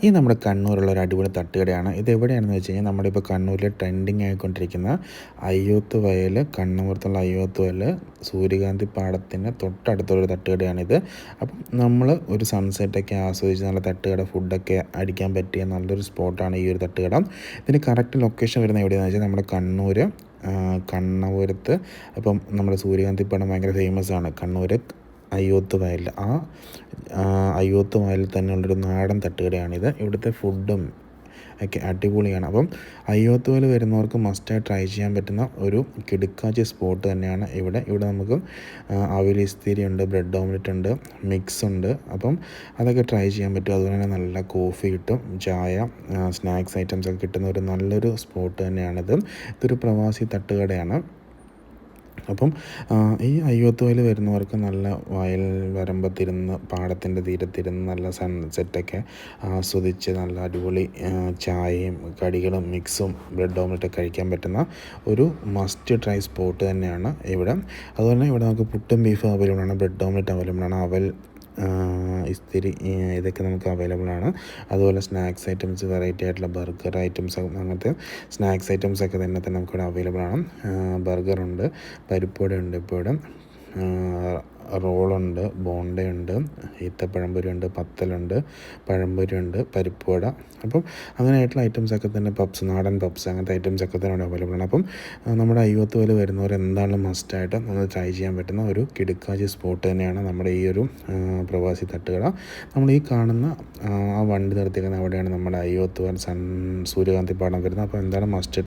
ഈ നമ്മുടെ കണ്ണൂരുള്ള ഒരു അടിപൊളി തട്ടുകടയാണ്. ഇത് എവിടെയാണെന്ന് വെച്ച് കഴിഞ്ഞാൽ നമ്മുടെ ഇപ്പോൾ കണ്ണൂരിൽ ട്രെൻഡിങ് ആയിക്കൊണ്ടിരിക്കുന്ന അയ്യോത്ത് വയൽ, കണ്ണപുരത്തുള്ള അയ്യോത്ത് വയൽ സൂര്യകാന്തി പാടത്തിന് തൊട്ടടുത്തുള്ളൊരു തട്ടുകടയാണിത്. അപ്പം നമ്മൾ ഒരു സൺസെറ്റൊക്കെ ആസ്വദിച്ച് നല്ല തട്ടുകട ഫുഡൊക്കെ അടിക്കാൻ പറ്റിയ നല്ലൊരു സ്പോട്ടാണ് ഈ ഒരു തട്ടുകട. ഇതിന് കറക്റ്റ് ലൊക്കേഷൻ വരുന്നത് എവിടെയാണെന്ന് വെച്ചാൽ നമ്മുടെ കണ്ണൂർ കണ്ണപുരത്ത്. അപ്പം നമ്മുടെ സൂര്യകാന്തി പാടം ഭയങ്കര ഫേമസ് ആണ്. കണ്ണൂർ അയ്യോത്ത് വയലിൽ അയ്യോത്ത് വയലിൽ തന്നെയുള്ളൊരു നാടൻ തട്ടുകടയാണിത്. ഇവിടുത്തെ ഫുഡും ഒക്കെ അടിപൊളിയാണ്. അപ്പം അയ്യോത്ത് വയൽ വരുന്നവർക്ക് മസ്റ്റായി ട്രൈ ചെയ്യാൻ പറ്റുന്ന ഒരു കിടുക്കാച്ചി സ്പോട്ട് തന്നെയാണ് ഇവിടെ നമുക്ക് അവിൽ ഇസ്തിരി ഉണ്ട്, ബ്രെഡ് ഓംലെറ്റ് ഉണ്ട്, മിക്സ് ഉണ്ട്. അപ്പം അതൊക്കെ ട്രൈ ചെയ്യാൻ പറ്റും. അതുപോലെ തന്നെ നല്ല കോഫി കിട്ടും, ചായ, സ്നാക്സ് ഐറ്റംസ് ഒക്കെ കിട്ടുന്ന ഒരു നല്ലൊരു സ്പോട്ട് തന്നെയാണിത്. ഇതൊരു പ്രവാസി തട്ടുകടയാണ്. അപ്പം ഈ അയ്യോത്ത് വയൽ വരുന്നവർക്ക് നല്ല വയൽ വരമ്പത്തിരുന്ന് പാടത്തിൻ്റെ തീരത്തിരുന്ന് നല്ല സൺസെറ്റൊക്കെ ആസ്വദിച്ച് നല്ല അടിപൊളി ചായയും കടികളും മിക്സും ബ്രെഡ് ഓംലെറ്റൊക്കെ കഴിക്കാൻ പറ്റുന്ന ഒരു മസ്റ്റ് ട്രൈ സ്പോട്ട് തന്നെയാണ് ഇവിടെ. അതുപോലെ തന്നെ ഇവിടെ നമുക്ക് പുട്ടും ബീഫും അവൈലബിൾ ആണ്, ബ്രെഡ് ഓംലെറ്റ് അവൈലബിൾ ആണ്, അവൽ ഇസ്തിരി ഇതൊക്കെ നമുക്ക് അവൈലബിൾ ആണ്. അതുപോലെ സ്നാക്സ് ഐറ്റംസ്, വെറൈറ്റി ആയിട്ടുള്ള ബർഗർ ഐറ്റംസ്, അങ്ങനത്തെ സ്നാക്സ് ഐറ്റംസ് ഒക്കെ തന്നെ നമുക്കിവിടെ അവൈലബിൾ ആണ്. ബർഗറുണ്ട്, പരിപ്പുവടയുണ്ട്, ഇപ്പോൾ ഇവിടെ റോളുണ്ട്, ബോണ്ടയുണ്ട്, ഈത്തപ്പഴംപൊരിയുണ്ട്, പത്തലുണ്ട്, പഴംപൊരിയുണ്ട്, പരിപ്പുവട. അപ്പം അങ്ങനെയായിട്ടുള്ള ഐറ്റംസൊക്കെ തന്നെ പപ്സ്, നാടൻ പപ്സ്, അങ്ങനത്തെ ഐറ്റംസൊക്കെ തന്നെ ഇവിടെ അവൈലബിൾ ആണ്. അപ്പം നമ്മുടെ അയ്യോത്ത് വയൽ വരുന്നവർ എന്തായാലും മസ്റ്റായിട്ട് നമ്മൾ ട്രൈ ചെയ്യാൻ പറ്റുന്ന ഒരു കിടുക്കാച്ചി സ്പോട്ട് തന്നെയാണ് നമ്മുടെ ഈ ഒരു പ്രവാസി തട്ടുകട. നമ്മൾ ഈ കാണുന്ന ആ വണ്ടി നിർത്തിയിരിക്കുന്ന അവിടെയാണ് നമ്മുടെ അയ്യോത്ത് വയൽ സൂര്യകാന്തി പാടം വരുന്നത്. അപ്പോൾ എന്തായാലും മസ്റ്റ്